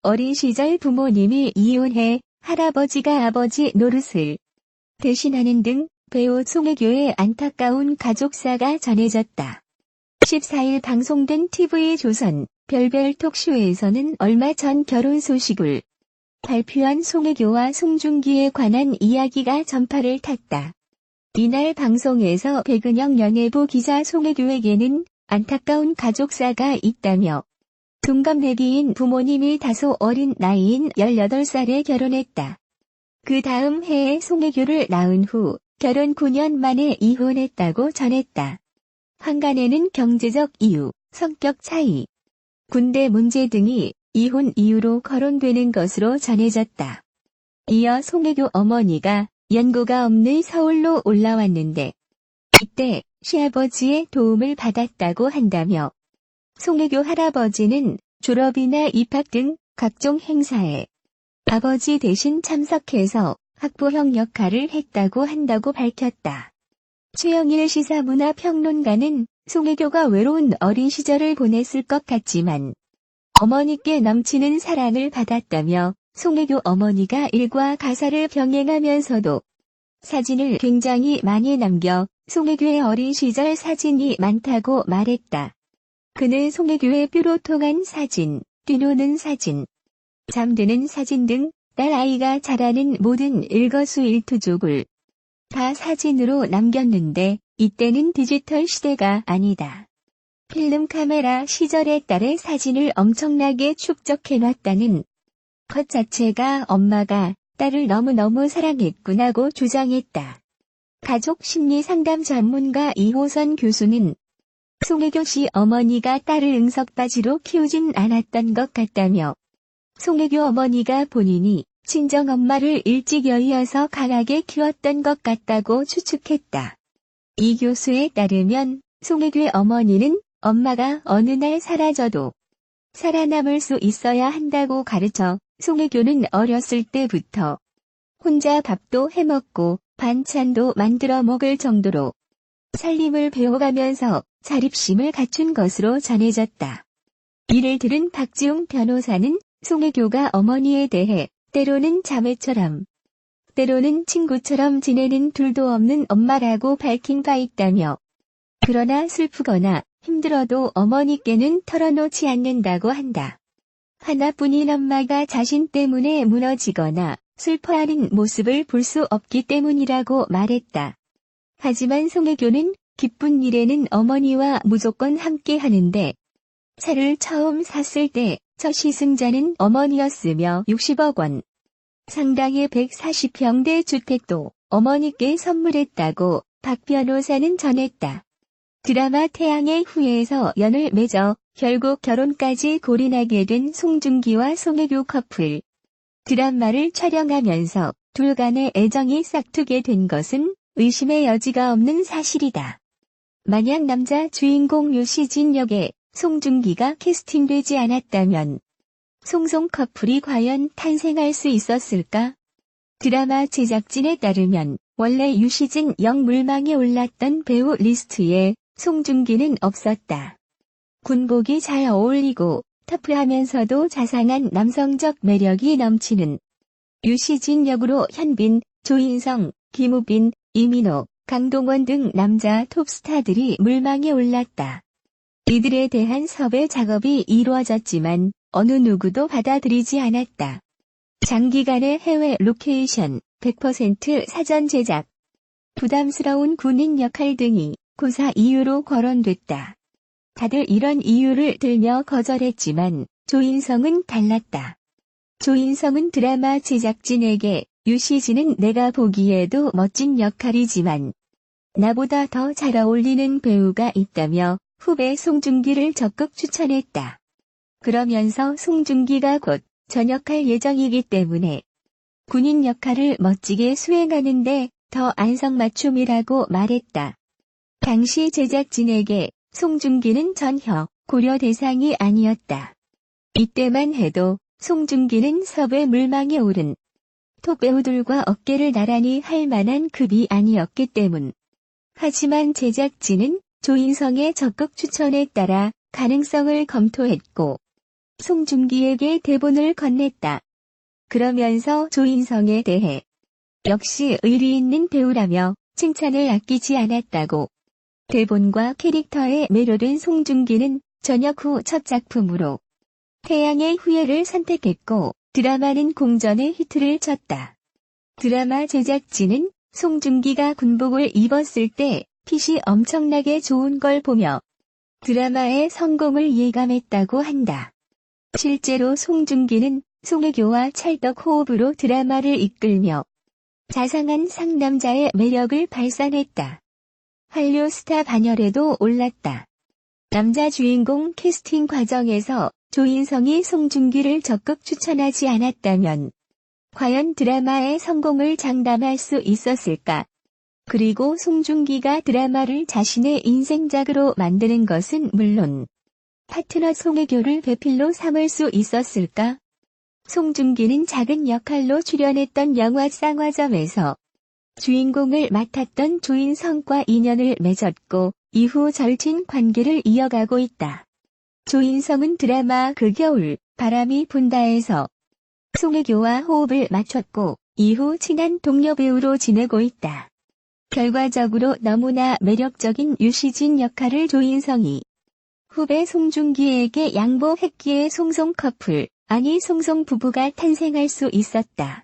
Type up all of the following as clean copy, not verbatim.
어린 시절 부모님이 이혼해 할아버지가 아버지 노릇을 대신하는 등 배우 송혜교의 안타까운 가족사가 전해졌다. 14일 방송된 TV조선 별별 톡쇼에서는 얼마 전 결혼 소식을 발표한 송혜교와 송중기에 관한 이야기가 전파를 탔다. 이날 방송에서 백은영 연예부 기자 송혜교에게는 안타까운 가족사가 있다며 동갑내기인 부모님이 다소 어린 나이인 18살에 결혼했다. 그 다음 해에 송혜교를 낳은 후 결혼 9년 만에 이혼했다고 전했다. 환간에는 경제적 이유, 성격 차이, 군대 문제 등이 이혼 이유로 거론되는 것으로 전해졌다. 이어 송혜교 어머니가 연고가 없는 서울로 올라왔는데 이때 시아버지의 도움을 받았다고 한다며 송혜교 할아버지는 졸업이나 입학 등 각종 행사에 아버지 대신 참석해서 학부형 역할을 했다고 한다고 밝혔다. 최영일 시사문화평론가는 송혜교가 외로운 어린 시절을 보냈을 것 같지만 어머니께 넘치는 사랑을 받았다며 송혜교 어머니가 일과 가사를 병행하면서도 사진을 굉장히 많이 남겨 송혜교의 어린 시절 사진이 많다고 말했다. 그는 송혜교의 뼈로 통한 사진, 뛰노는 사진, 잠드는 사진 등 딸 아이가 자라는 모든 일거수일투족을 다 사진으로 남겼는데 이때는 디지털 시대가 아니다. 필름 카메라 시절의 딸의 사진을 엄청나게 축적해놨다는 것 자체가 엄마가 딸을 너무너무 사랑했구나고 주장했다. 가족 심리 상담 전문가 이호선 교수는 송혜교 씨 어머니가 딸을 응석바지로 키우진 않았던 것 같다며 송혜교 어머니가 본인이 친정엄마를 일찍 여의어서 강하게 키웠던 것 같다고 추측했다. 이 교수에 따르면 송혜교의 어머니는 엄마가 어느 날 사라져도 살아남을 수 있어야 한다고 가르쳐 송혜교는 어렸을 때부터 혼자 밥도 해먹고 반찬도 만들어 먹을 정도로 살림을 배워가면서 자립심을 갖춘 것으로 전해졌다. 이를 들은 박지웅 변호사는 송혜교가 어머니에 대해 때로는 자매처럼, 때로는 친구처럼 지내는 둘도 없는 엄마라고 밝힌 바 있다며 그러나 슬프거나 힘들어도 어머니께는 털어놓지 않는다고 한다. 하나뿐인 엄마가 자신 때문에 무너지거나 슬퍼하는 모습을 볼 수 없기 때문이라고 말했다. 하지만 송혜교는 기쁜 일에는 어머니와 무조건 함께 하는데 차를 처음 샀을 때 첫 시승자는 어머니였으며 60억 원 상당의 140평대 주택도 어머니께 선물했다고 박 변호사는 전했다. 드라마 태양의 후예에서 연을 맺어 결국 결혼까지 골인하게 된 송중기와 송혜교 커플. 드라마를 촬영하면서 둘 간의 애정이 싹트게 된 것은 의심의 여지가 없는 사실이다. 만약 남자 주인공 유시진 역에 송중기가 캐스팅되지 않았다면 송송 커플이 과연 탄생할 수 있었을까? 드라마 제작진에 따르면 원래 유시진 역 물망에 올랐던 배우 리스트에 송중기는 없었다. 군복이 잘 어울리고 터프하면서도 자상한 남성적 매력이 넘치는 유시진 역으로 현빈, 조인성, 김우빈, 이민호, 강동원 등 남자 톱스타들이 물망에 올랐다. 이들에 대한 섭외 작업이 이루어졌지만 어느 누구도 받아들이지 않았다. 장기간의 해외 로케이션, 100% 사전 제작, 부담스러운 군인 역할 등이 고사 이유로 거론됐다. 다들 이런 이유를 들며 거절했지만 조인성은 달랐다. 조인성은 드라마 제작진에게 유시진은 내가 보기에도 멋진 역할이지만 나보다 더 잘 어울리는 배우가 있다며 후배 송중기를 적극 추천했다. 그러면서 송중기가 곧 전역할 예정이기 때문에 군인 역할을 멋지게 수행하는데 더 안성맞춤이라고 말했다. 당시 제작진에게 송중기는 전혀 고려 대상이 아니었다. 이때만 해도 송중기는 섭외 물망에 오른 톱 배우들과 어깨를 나란히 할 만한 급이 아니었기 때문. 하지만 제작진은 조인성의 적극 추천에 따라 가능성을 검토했고 송중기에게 대본을 건넸다. 그러면서 조인성에 대해 역시 의리 있는 배우라며 칭찬을 아끼지 않았다고. 대본과 캐릭터에 매료된 송중기는 전역 후 첫 작품으로 태양의 후예를 선택했고 드라마는 공전의 히트를 쳤다. 드라마 제작진은 송중기가 군복을 입었을 때 핏이 엄청나게 좋은 걸 보며 드라마의 성공을 예감했다고 한다. 실제로 송중기는 송혜교와 찰떡 호흡으로 드라마를 이끌며 자상한 상남자의 매력을 발산했다. 한류 스타 반열에도 올랐다. 남자 주인공 캐스팅 과정에서 조인성이 송중기를 적극 추천하지 않았다면 과연 드라마의 성공을 장담할 수 있었을까? 그리고 송중기가 드라마를 자신의 인생작으로 만드는 것은 물론 파트너 송혜교를 배필로 삼을 수 있었을까? 송중기는 작은 역할로 출연했던 영화 쌍화점에서 주인공을 맡았던 조인성과 인연을 맺었고 이후 절친 관계를 이어가고 있다. 조인성은 드라마 그 겨울 바람이 분다에서 송혜교와 호흡을 맞췄고 이후 친한 동료 배우로 지내고 있다. 결과적으로 너무나 매력적인 유시진 역할을 조인성이 후배 송중기에게 양보했기에 송송 커플, 아니 송송 부부가 탄생할 수 있었다.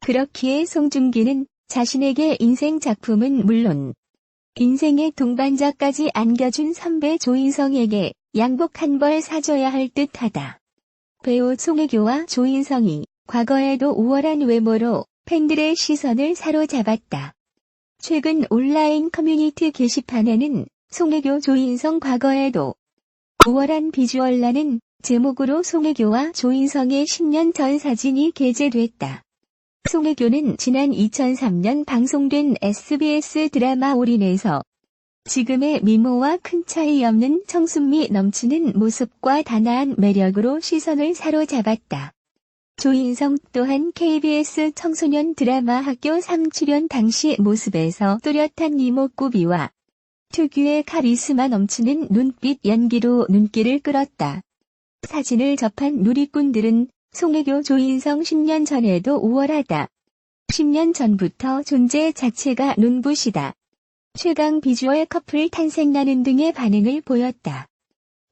그렇기에 송중기는 자신에게 인생 작품은 물론 인생의 동반자까지 안겨준 선배 조인성에게 양복 한 벌 사줘야 할 듯하다. 배우 송혜교와 조인성이 과거에도 우월한 외모로 팬들의 시선을 사로잡았다. 최근 온라인 커뮤니티 게시판에는 송혜교 조인성 과거에도 우월한 비주얼라는 제목으로 송혜교와 조인성의 10년 전 사진이 게재됐다. 송혜교는 지난 2003년 방송된 SBS 드라마 올인에서 지금의 미모와 큰 차이 없는 청순미 넘치는 모습과 단아한 매력으로 시선을 사로잡았다. 조인성 또한 KBS 청소년 드라마 학교 3 출연 당시 모습에서 또렷한 이목구비와 특유의 카리스마 넘치는 눈빛 연기로 눈길을 끌었다. 사진을 접한 누리꾼들은 송혜교 조인성 10년 전에도 우월하다. 10년 전부터 존재 자체가 눈부시다. 최강 비주얼 커플 탄생나는 등의 반응을 보였다.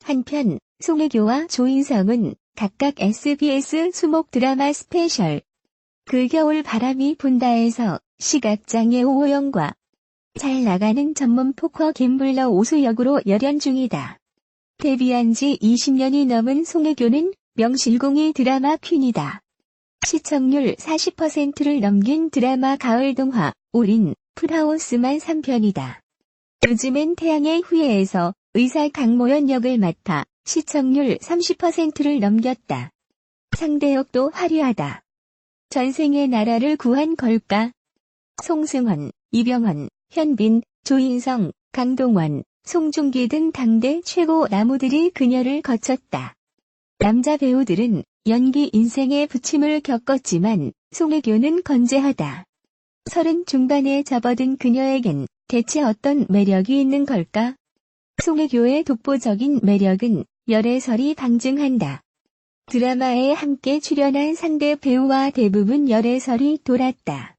한편 송혜교와 조인성은 각각 SBS 수목 드라마 스페셜 그 겨울 바람이 분다에서 시각장애 오호영과 잘 나가는 전문 포커 갬블러 오수 역으로 열연 중이다. 데뷔한 지 20년이 넘은 송혜교는 명실공히 드라마 퀸이다. 시청률 40%를 넘긴 드라마 가을 동화, 올인, 풀하우스만 3편이다. 요즘엔 태양의 후예에서 의사 강모연 역을 맡아 시청률 30%를 넘겼다. 상대역도 화려하다. 전생의 나라를 구한 걸까? 송승헌, 이병헌, 현빈, 조인성, 강동원, 송중기 등 당대 최고 나무들이 그녀를 거쳤다. 남자 배우들은 연기 인생의 부침을 겪었지만 송혜교는 건재하다. 30 중반에 접어든 그녀에겐 대체 어떤 매력이 있는 걸까? 송혜교의 독보적인 매력은 열애설이 방증한다. 드라마에 함께 출연한 상대 배우와 대부분 열애설이 돌았다.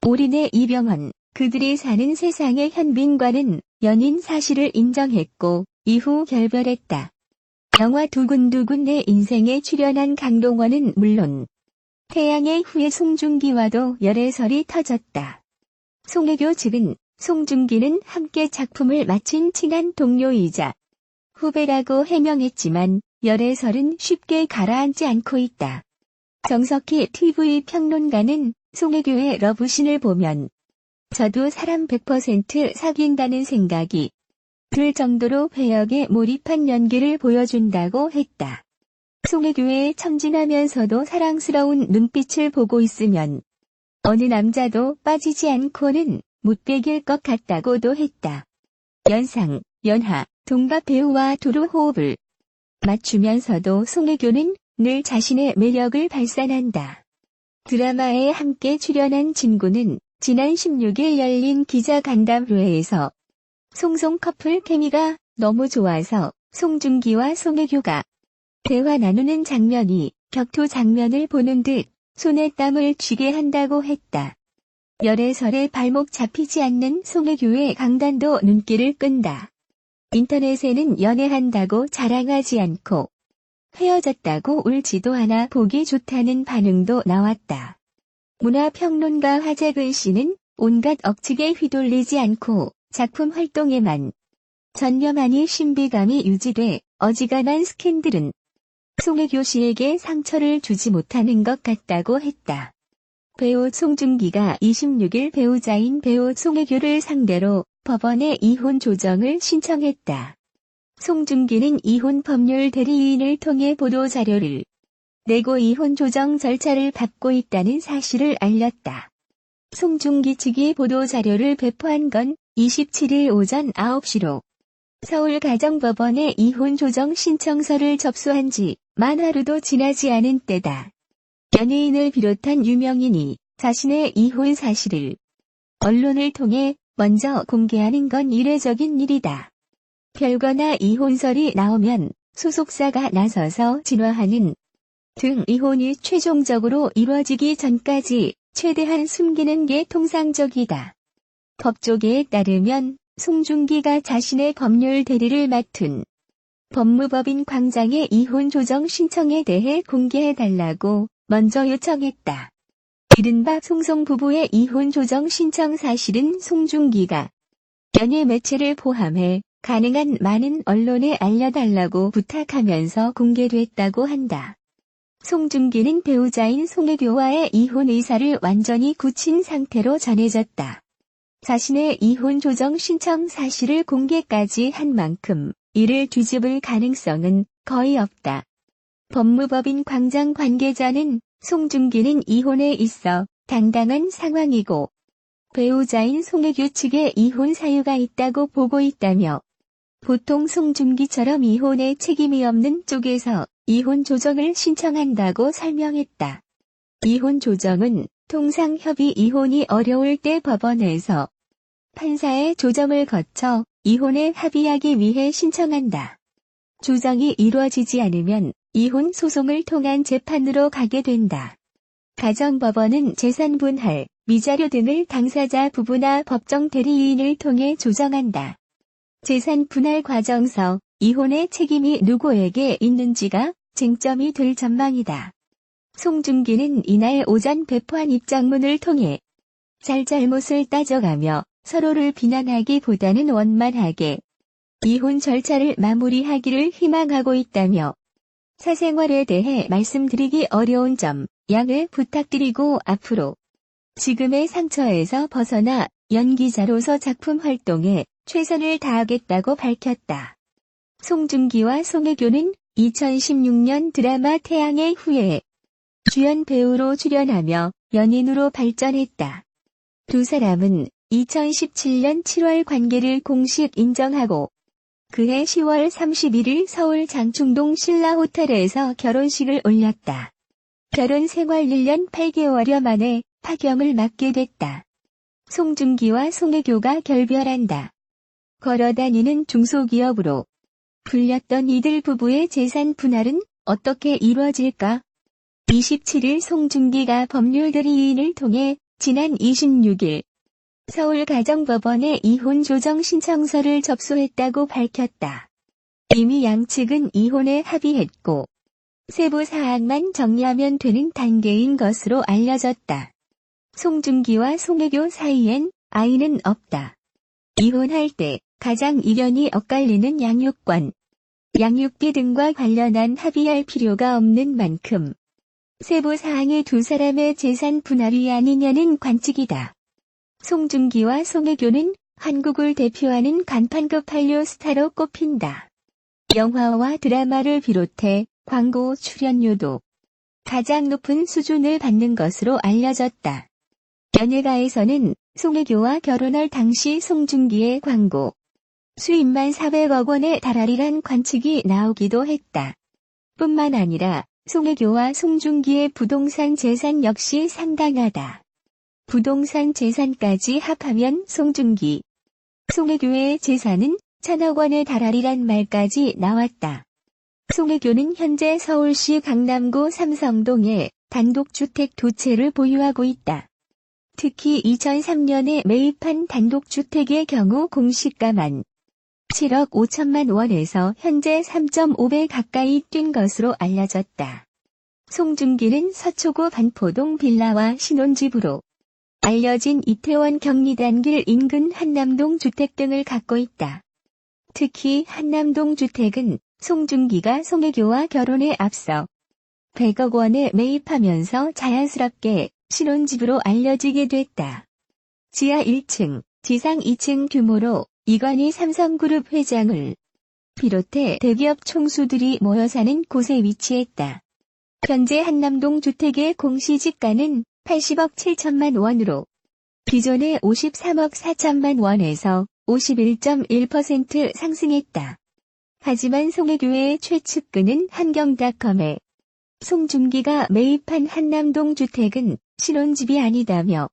올인의 이병헌, 그들이 사는 세상의 현빈과는 연인 사실을 인정했고 이후 결별했다. 영화 두근두근 내 인생에 출연한 강동원은 물론 태양의 후예 송중기와도 열애설이 터졌다. 송혜교 측은 송중기는 함께 작품을 마친 친한 동료이자 후배라고 해명했지만 열애설은 쉽게 가라앉지 않고 있다. 정석희 TV 평론가는 송혜교의 러브신을 보면 저도 사람 100% 사귄다는 생각이 들 정도로 배역에 몰입한 연기를 보여준다고 했다. 송혜교의 천진하면서도 사랑스러운 눈빛을 보고 있으면 어느 남자도 빠지지 않고는 못 베길 것 같다고도 했다. 연상, 연하, 동갑 배우와 두루 호흡을 맞추면서도 송혜교는 늘 자신의 매력을 발산한다. 드라마에 함께 출연한 친구는 지난 16일 열린 기자간담회에서 송송 커플 케미가 너무 좋아서 송중기와 송혜교가 대화 나누는 장면이 격투 장면을 보는 듯 손에 땀을 쥐게 한다고 했다. 열애설에 발목 잡히지 않는 송혜교의 강단도 눈길을 끈다. 인터넷에는 연애한다고 자랑하지 않고 헤어졌다고 울지도 않아 보기 좋다는 반응도 나왔다. 문화평론가 화재근 씨는 온갖 억측에 휘둘리지 않고 작품 활동에만 전념하니 신비감이 유지돼 어지간한 스캔들은 송혜교 씨에게 상처를 주지 못하는 것 같다고 했다. 배우 송중기가 26일 배우자인 배우 송혜교를 상대로 법원에 이혼 조정을 신청했다. 송중기는 이혼 법률 대리인을 통해 보도자료를 내고 이혼 조정 절차를 밟고 있다는 사실을 알렸다. 송중기 측이 보도자료를 배포한 건 27일 오전 9시로 서울가정법원에 이혼 조정 신청서를 접수한 지 만 하루도 지나지 않은 때다. 연예인을 비롯한 유명인이 자신의 이혼 사실을 언론을 통해 먼저 공개하는 건 이례적인 일이다. 별거나 이혼설이 나오면 소속사가 나서서 진화하는 등 이혼이 최종적으로 이뤄지기 전까지 최대한 숨기는 게 통상적이다. 법조계에 따르면 송중기가 자신의 법률 대리를 맡은 법무법인 광장의 이혼 조정 신청에 대해 공개해달라고 먼저 요청했다. 이른바 송송 부부의 이혼 조정 신청 사실은 송중기가 연예 매체를 포함해 가능한 많은 언론에 알려달라고 부탁하면서 공개됐다고 한다. 송중기는 배우자인 송혜교와의 이혼 의사를 완전히 굳힌 상태로 전해졌다. 자신의 이혼 조정 신청 사실을 공개까지 한 만큼 이를 뒤집을 가능성은 거의 없다. 법무법인 광장 관계자는 송중기는 이혼에 있어 당당한 상황이고 배우자인 송혜교 측에 이혼 사유가 있다고 보고 있다며 보통 송중기처럼 이혼에 책임이 없는 쪽에서 이혼 조정을 신청한다고 설명했다. 이혼 조정은 통상 협의 이혼이 어려울 때 법원에서 판사의 조정을 거쳐 이혼에 합의하기 위해 신청한다. 조정이 이루어지지 않으면 이혼 소송을 통한 재판으로 가게 된다. 가정법원은 재산 분할, 위자료 등을 당사자 부부나 법정 대리인을 통해 조정한다. 재산 분할 과정서, 이혼의 책임이 누구에게 있는지가 쟁점이 될 전망이다. 송중기는 이날 오전 배포한 입장문을 통해 잘잘못을 따져가며 서로를 비난하기보다는 원만하게 이혼 절차를 마무리하기를 희망하고 있다며 사생활에 대해 말씀드리기 어려운 점 양해 부탁드리고 앞으로 지금의 상처에서 벗어나 연기자로서 작품 활동에 최선을 다하겠다고 밝혔다. 송중기와 송혜교는 2016년 드라마 태양의 후예 주연 배우로 출연하며 연인으로 발전했다. 두 사람은 2017년 7월 관계를 공식 인정하고 그해 10월 31일 서울 장충동 신라호텔에서 결혼식을 올렸다. 결혼 생활 1년 8개월여 만에 파경을 맞게 됐다. 송중기와 송혜교가 결별한다. 걸어다니는 중소기업으로 불렸던 이들 부부의 재산 분할은 어떻게 이루어질까? 27일 송중기가 법률 대리인을 통해 지난 26일 서울가정법원에 이혼 조정 신청서를 접수했다고 밝혔다. 이미 양측은 이혼에 합의했고 세부 사항만 정리하면 되는 단계인 것으로 알려졌다. 송중기와 송혜교 사이엔 아이는 없다. 이혼할 때 가장 이견이 엇갈리는 양육권, 양육비 등과 관련한 합의할 필요가 없는 만큼 세부 사항의 두 사람의 재산 분할이 아니냐는 관측이다. 송중기와 송혜교는 한국을 대표하는 간판급 한류 스타로 꼽힌다. 영화와 드라마를 비롯해 광고 출연료도 가장 높은 수준을 받는 것으로 알려졌다. 연예가에서는 송혜교와 결혼할 당시 송중기의 광고 수입만 400억 원에 달하리란 관측이 나오기도 했다. 뿐만 아니라 송혜교와 송중기의 부동산 재산 역시 상당하다. 부동산 재산까지 합하면 송중기, 송혜교의 재산은 1000억 원에 달하리란 말까지 나왔다. 송혜교는 현재 서울시 강남구 삼성동에 단독주택 2채를 보유하고 있다. 특히 2003년에 매입한 단독주택의 경우 공시가만 7억 5천만 원에서 현재 3.5배 가까이 뛴 것으로 알려졌다. 송중기는 서초구 반포동 빌라와 신혼집으로 알려진 이태원 경리단길 인근 한남동 주택 등을 갖고 있다. 특히 한남동 주택은 송중기가 송혜교와 결혼에 앞서 100억 원에 매입하면서 자연스럽게 신혼집으로 알려지게 됐다. 지하 1층, 지상 2층 규모로 이건희 삼성그룹 회장을 비롯해 대기업 총수들이 모여 사는 곳에 위치했다. 현재 한남동 주택의 공시지가는 80억 7천만 원으로 기존의 53억 4천만 원에서 51.1% 상승했다. 하지만 송혜교의 최측근은 한경닷컴에 송중기가 매입한 한남동 주택은 신혼집이 아니다며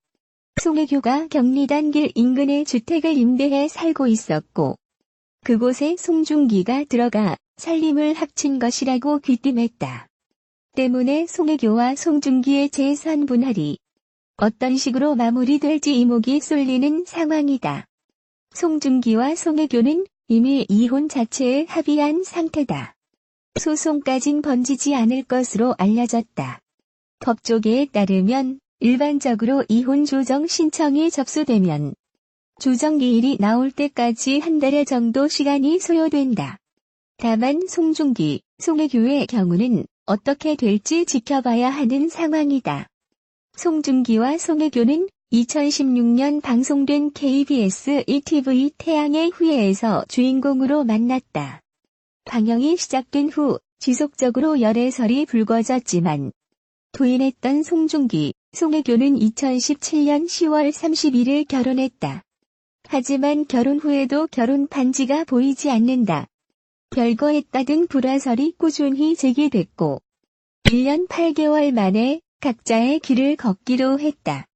송혜교가 경리단길 인근의 주택을 임대해 살고 있었고 그곳에 송중기가 들어가 살림을 합친 것이라고 귀띔했다. 때문에 송혜교와 송중기의 재산 분할이 어떤 식으로 마무리될지 이목이 쏠리는 상황이다. 송중기와 송혜교는 이미 이혼 자체에 합의한 상태다. 소송까진 번지지 않을 것으로 알려졌다. 법조계에 따르면 일반적으로 이혼 조정 신청이 접수되면 조정기일이 나올 때까지 한 달 정도 시간이 소요된다. 다만 송중기, 송혜교의 경우는 어떻게 될지 지켜봐야 하는 상황이다. 송중기와 송혜교는 2016년 방송된 KBS 1TV 태양의 후예에서 주인공으로 만났다. 방영이 시작된 후 지속적으로 열애설이 불거졌지만 부인했던 송중기, 송혜교는 2017년 10월 31일 결혼했다. 하지만 결혼 후에도 결혼 반지가 보이지 않는다. 별거했다 등 불화설이 꾸준히 제기됐고 1년 8개월 만에 각자의 길을 걷기로 했다.